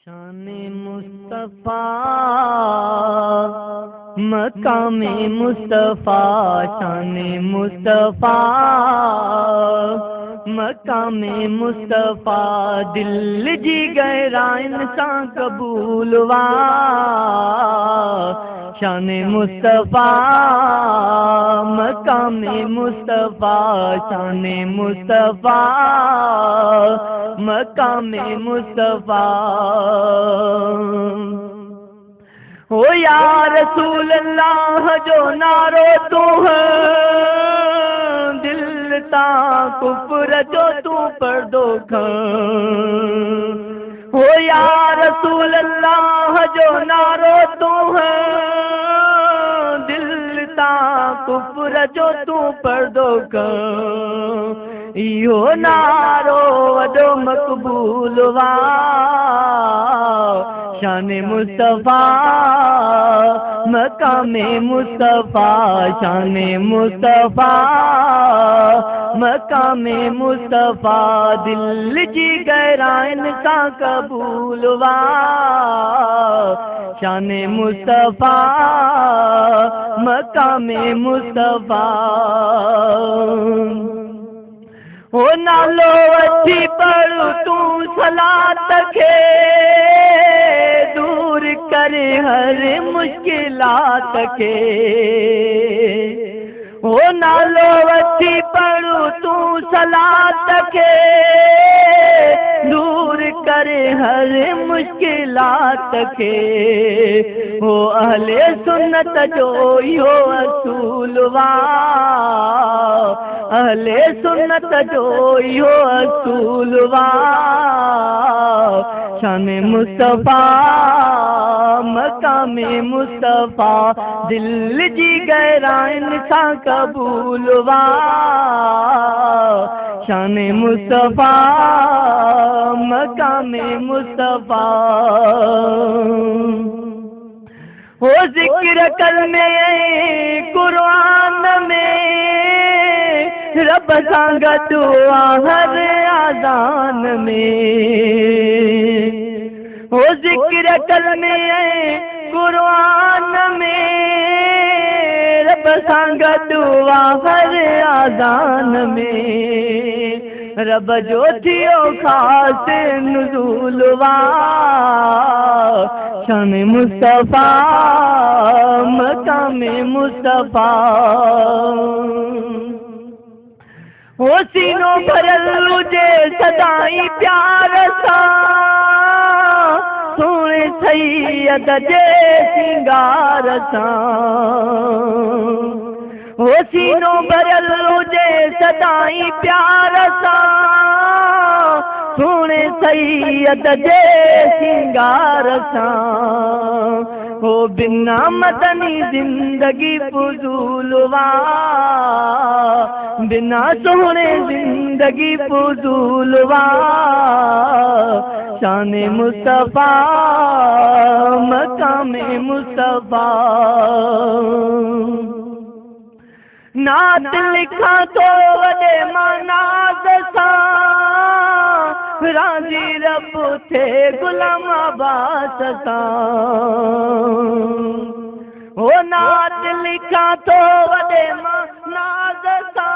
शान मुस्तफा मकाम मुस्तफा, शान मुस्तफा मकाम मुस्तफा, दिल जी गहराइन सां कबूलवा। शान मुस्तफा मकाम मुस्तफा, शान मुस्तफा मकाम मुस्तफा। हो या रसूल अल्लाह जो नारो तू है, दिल ता कुफ्र जो तू पर्दो खण। हो या रसूल अल्लाह जो नारो तू है, दिल ता कुफ्र जो तू पर्दो खण। इहो नारो वॾो मक़बूल वा। शान मुस्तफा मकाम मुस्तफा, शान मुस्तफा मकाम मुस्तफा, दिल जी गहराइन सां कबूल वा। शान मुस्तफा मकाम मुस्तफा। हो नालो वठी पढ़ तू सलात खे, दूर करे हर मुश्किलात के। हो नालो वठी पढ़ तू सलात खे, दूर करे हर मुश्किलात के। हो अहले सुन्नत जो इहो असूल वा। अहले सुन्नत जो इहो असूल वा। शान मुस्तफा मकाम मुस्तफा, दिल जी गहराइन सां कबूल वा। शान मुस्तफा मकाम मुस्तफा। हो जिक्र कलमे कुरान में, रब सां गॾु हर आज़ान में। हो जिक्र कलमे कुरान में, रब सां गॾु हर आज़ान में। रब जो थियो ख़ासि नुज़ूल वा। शान मुस्तफा मकाम मुस्तफा। हो सीनो भरल हुजे सदाई प्यार सां, सोणे सैयद जे सिंगार सां। हो सीनो भरल हुजे सदाई प्यार सां, सोणे सैयद जे सिंगार सां। हो बिना मदनी जिंदगी फुज़ूल वा। बिना सोहणे जिंदगी फुज़ूल वा। शान मुस्तफा मकाम मुस्तफा। नात लिखा तो वॾे मनाज़ सां, राज़ी रब थे गुलाम अब्बास सां। हो नात लिखा तो वॾे मनाज़ सां,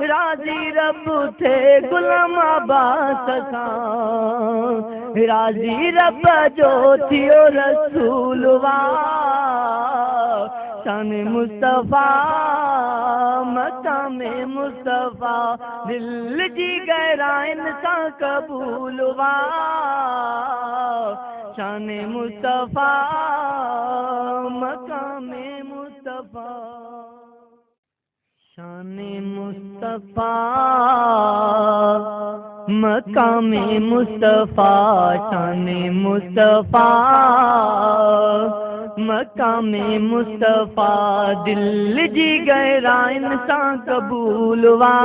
राज़ी रब थे गुलाम अब्बास सां। राज़ी रब जो थियो रसूल वा। शान मुस्तफा मकाम मुस्तफा, दिल जी गहराइन सां कबूल वा। शान मुस्तफा मकाम मुस्तफा। शान मुस्तफा मकाम मुस्तफा, शान मुस्तफा मकाम मुस्तफा, दिल जी गहराइन सां कबूल वा।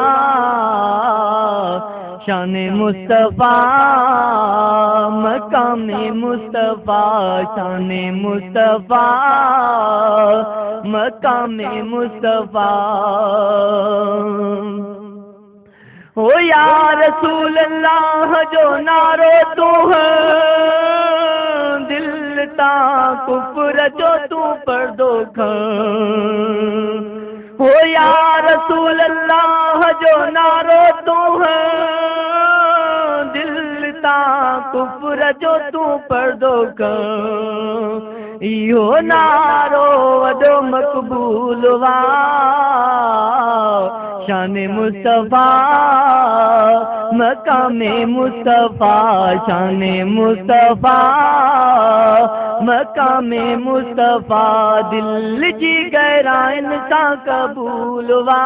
शान मुस्तफा मकाम मुस्तफा, शान मुस्तफा मकाम मुस्तफा। हो या रसूल अल्लाह जो नारो तू है, तां कुफ्र जो तू पर्दो खण हो या रसूल अल्लाह जो नारो तू है दिल तां कुफ्र जो तू पर्दो खण इहो नारो वॾो मक़बूल वा शान मुस्तफा मकामे मुस्तफा शान मुस्तफा मकामे मुस्तफा दिल जी गहराइन सां क़बूल वा